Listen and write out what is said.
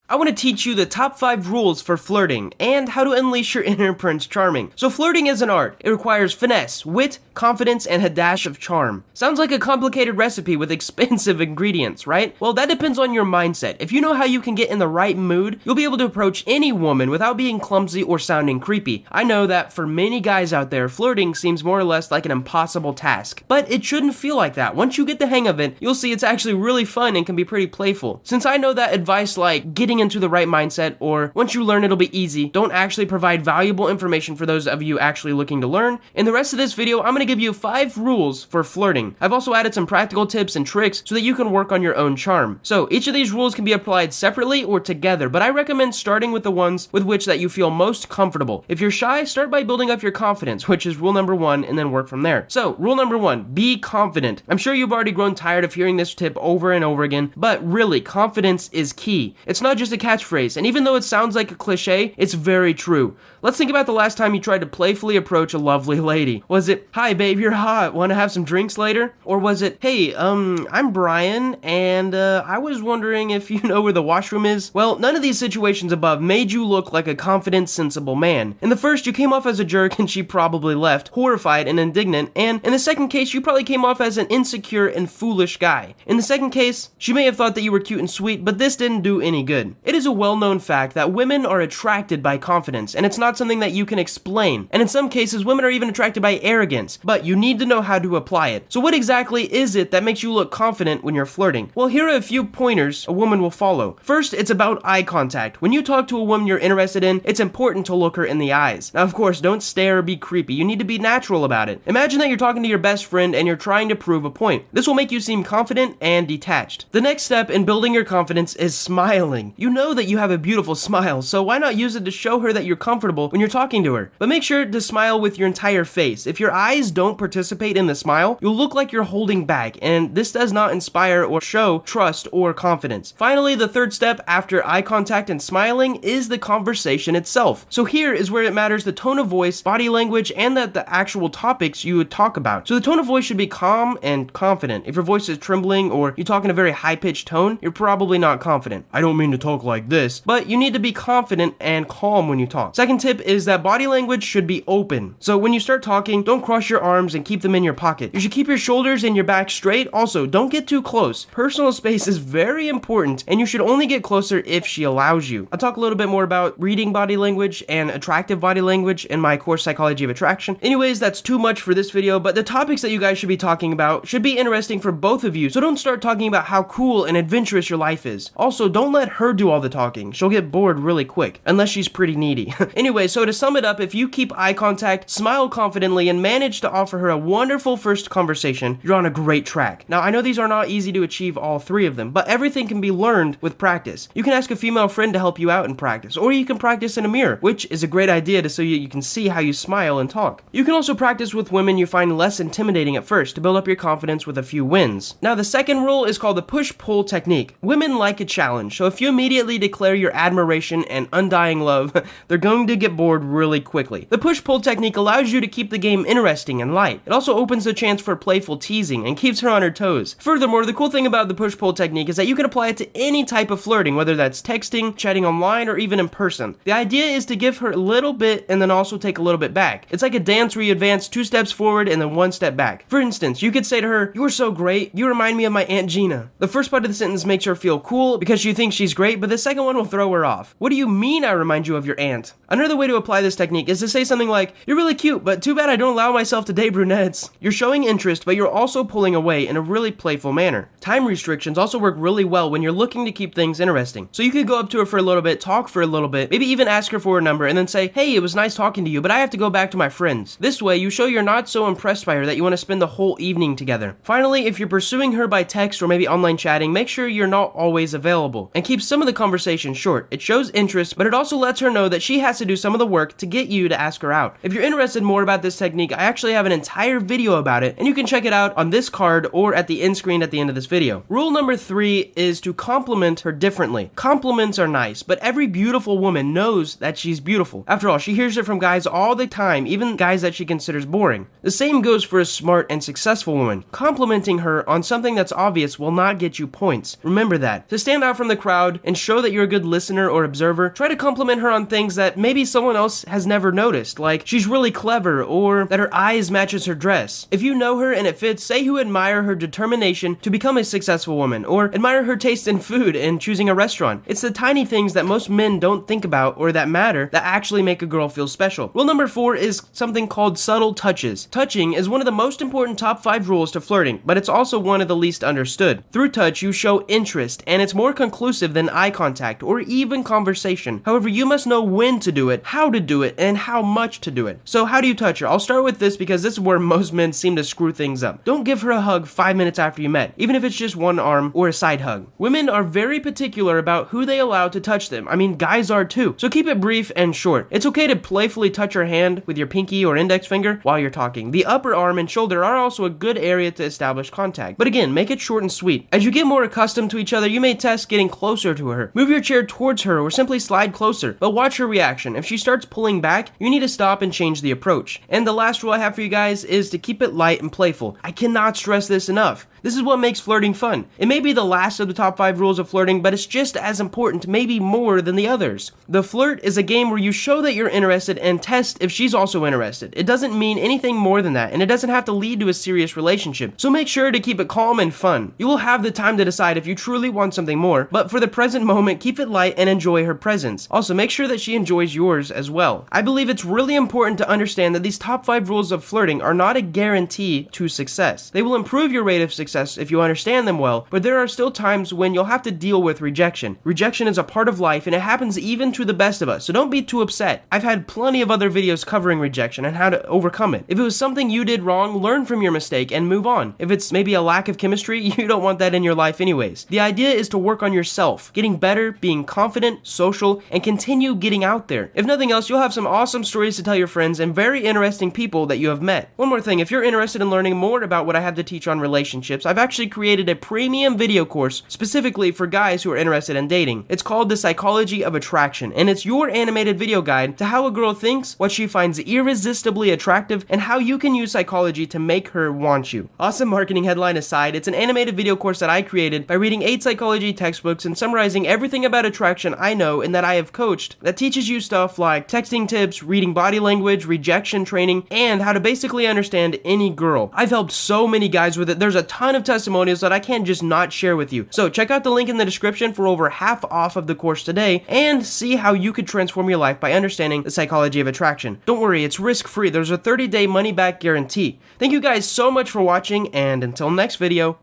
I want to teach you the top 5 rules for flirting and how to unleash your inner Prince Charming. So flirting is an art. It requires finesse, wit, confidence, and a dash of charm. Sounds like a complicated recipe with expensive ingredients, right? Well, that depends on your mindset. If you know how you can get in the right mood, you'll be able to approach any woman without being clumsy or sounding creepy. I know that for many guys out there, flirting seems more or less like an impossible task, but it shouldn't feel like that. Once you get the hang of it, you'll see it's actually really fun and can be pretty playful. Since I know that advice like getting into the right mindset or once you learn it'll be easy don't actually provide valuable information for those of you actually looking to learn, in the rest of this video I'm going to give you 5 rules for flirting. I've also added some practical tips and tricks so that you can work on your own charm. So each of these rules can be applied separately or together, but I recommend starting with the ones with which that you feel most comfortable. If you're shy, start by building up your confidence, which is rule number 1, and then work from there. So rule number 1, be confident. I'm sure you've already grown tired of hearing this tip over and over again, but really, confidence is key. It's not just a catchphrase, and even though it sounds like a cliche, it's very true. Let's think about the last time you tried to playfully approach a lovely lady. Was it, "Hi babe, you're hot, wanna have some drinks later?" Or was it, "Hey, I'm Brian, and I was wondering if you know where the washroom is?" Well, none of these situations above made you look like a confident, sensible man. In the first, you came off as a jerk and she probably left, horrified and indignant, and in the second case, you probably came off as an insecure and foolish guy. In the second case, she may have thought that you were cute and sweet, but this didn't do any good. It is a well-known fact that women are attracted by confidence, and it's not something that you can explain. And in some cases, women are even attracted by arrogance, but you need to know how to apply it. So what exactly is it that makes you look confident when you're flirting? Well, here are a few pointers a woman will follow. First, it's about eye contact. When you talk to a woman you're interested in, it's important to look her in the eyes. Now, of course, don't stare or be creepy. You need to be natural about it. Imagine that you're talking to your best friend and you're trying to prove a point. This will make you seem confident and detached. The next step in building your confidence is smiling. You know that you have a beautiful smile, so why not use it to show her that you're comfortable when you're talking to her? But make sure to smile with your entire face. If your eyes don't participate in the smile, you'll look like you're holding back, and this does not inspire or show trust or confidence. Finally, the third step after eye contact and smiling is the conversation itself. So here is where it matters the tone of voice, body language, and the actual topics you would talk about. So the tone of voice should be calm and confident. If your voice is trembling or you talk in a very high-pitched tone, you're probably not confident. I don't mean to talk like this, but you need to be confident and calm when you talk. Second tip is that body language should be open. So when you start talking, don't cross your arms and keep them in your pocket. You should keep your shoulders and your back straight. Also, don't get too close. Personal space is very important, and you should only get closer if she allows you. I'll talk a little bit more about reading body language and attractive body language in my course Psychology of Attraction. Anyways, that's too much for this video, but the topics that you guys should be talking about should be interesting for both of you, so don't start talking about how cool and adventurous your life is. Also, don't let her do all the talking. She'll get bored really quick, unless she's pretty needy. Anyway, so to sum it up, if you keep eye contact, smile confidently, and manage to offer her a wonderful first conversation, you're on a great track. Now, I know these are not easy to achieve all 3 of them, but everything can be learned with practice. You can ask a female friend to help you out in practice, or you can practice in a mirror, which is a great idea so you can see how you smile and talk. You can also practice with women you find less intimidating at first to build up your confidence with a few wins. Now, the second rule is called the push-pull technique. Women like a challenge, so if you immediately declare your admiration and undying love, they're going to get bored really quickly. The push-pull technique allows you to keep the game interesting and light. It also opens the chance for playful teasing and keeps her on her toes. Furthermore, the cool thing about the push-pull technique is that you can apply it to any type of flirting, whether that's texting, chatting online, or even in person. The idea is to give her a little bit and then also take a little bit back. It's like a dance where you advance 2 steps forward and then 1 step back. For instance, you could say to her, "You are so great, you remind me of my Aunt Gina." The first part of the sentence makes her feel cool because she thinks she's great, but the second one will throw her off. "What do you mean I remind you of your aunt?" Another way to apply this technique is to say something like, "You're really cute, but too bad I don't allow myself to date brunettes." You're showing interest, but you're also pulling away in a really playful manner. Time restrictions also work really well when you're looking to keep things interesting. So you could go up to her for a little bit, talk for a little bit, maybe even ask her for a number, and then say, "Hey, it was nice talking to you, but I have to go back to my friends." This way, you show you're not so impressed by her that you want to spend the whole evening together. Finally, if you're pursuing her by text or maybe online chatting, make sure you're not always available, and keep some of the conversation short. It shows interest, but it also lets her know that she has to do some of the work to get you to ask her out. If you're interested more about this technique, I actually have an entire video about it, and you can check it out on this card or at the end screen at the end of this video. Rule number 3 is to compliment her differently. Compliments are nice, but every beautiful woman knows that she's beautiful. After all, she hears it from guys all the time, even guys that she considers boring. The same goes for a smart and successful woman. Complimenting her on something that's obvious will not get you points. Remember that. To stand out from the crowd and and show that you're a good listener or observer, try to compliment her on things that maybe someone else has never noticed, like she's really clever or that her eyes matches her dress. If you know her and it fits, say you admire her determination to become a successful woman, or admire her taste in food and choosing a restaurant. It's the tiny things that most men don't think about or that matter that actually make a girl feel special. Rule number 4 is something called subtle touches. Touching is one of the most important top 5 rules to flirting, but it's also one of the least understood. Through touch, you show interest, and it's more conclusive than eye contact or even conversation. However, you must know when to do it, how to do it, and how much to do it. So how do you touch her? I'll start with this because this is where most men seem to screw things up. Don't give her a hug 5 minutes after you met, even if it's just one arm or a side hug. Women are very particular about who they allow to touch them. I mean, guys are too. So keep it brief and short. It's okay to playfully touch her hand with your pinky or index finger while you're talking. The upper arm and shoulder are also a good area to establish contact. But again, make it short and sweet. As you get more accustomed to each other, you may test getting closer to her. Move your chair towards her or simply slide closer, but watch her reaction. If she starts pulling back, you need to stop and change the approach. And the last rule I have for you guys is to keep it light and playful. I cannot stress this enough. This is what makes flirting fun. It may be the last of the top 5 rules of flirting, but it's just as important, maybe more than the others. The flirt is a game where you show that you're interested and test if she's also interested. It doesn't mean anything more than that, and it doesn't have to lead to a serious relationship. So make sure to keep it calm and fun. You will have the time to decide if you truly want something more, but for the present moment, keep it light and enjoy her presence. Also, make sure that she enjoys yours as well. I believe it's really important to understand that these top 5 rules of flirting are not a guarantee to success. They will improve your rate of success if you understand them well, but there are still times when you'll have to deal with rejection. Rejection is a part of life, and it happens even to the best of us, so don't be too upset. I've had plenty of other videos covering rejection and how to overcome it. If it was something you did wrong, learn from your mistake and move on. If it's maybe a lack of chemistry, you don't want that in your life anyways. The idea is to work on yourself, getting better, being confident, social, and continue getting out there. If nothing else, you'll have some awesome stories to tell your friends and very interesting people that you have met. One more thing, if you're interested in learning more about what I have to teach on relationships, I've actually created a premium video course specifically for guys who are interested in dating. It's called The Psychology of Attraction, and it's your animated video guide to how a girl thinks, what she finds irresistibly attractive, and how you can use psychology to make her want you. Awesome marketing headline aside, it's an animated video course that I created by reading 8 psychology textbooks and summarizing everything about attraction I know and that I have coached that teaches you stuff like texting tips, reading body language, rejection training, and how to basically understand any girl. I've helped so many guys with it. There's a ton of testimonials that I can't just not share with you. So check out the link in the description for over half off of the course today and see how you could transform your life by understanding the psychology of attraction. Don't worry, it's risk-free. There's a 30-day money-back guarantee. Thank you guys so much for watching, and until next video,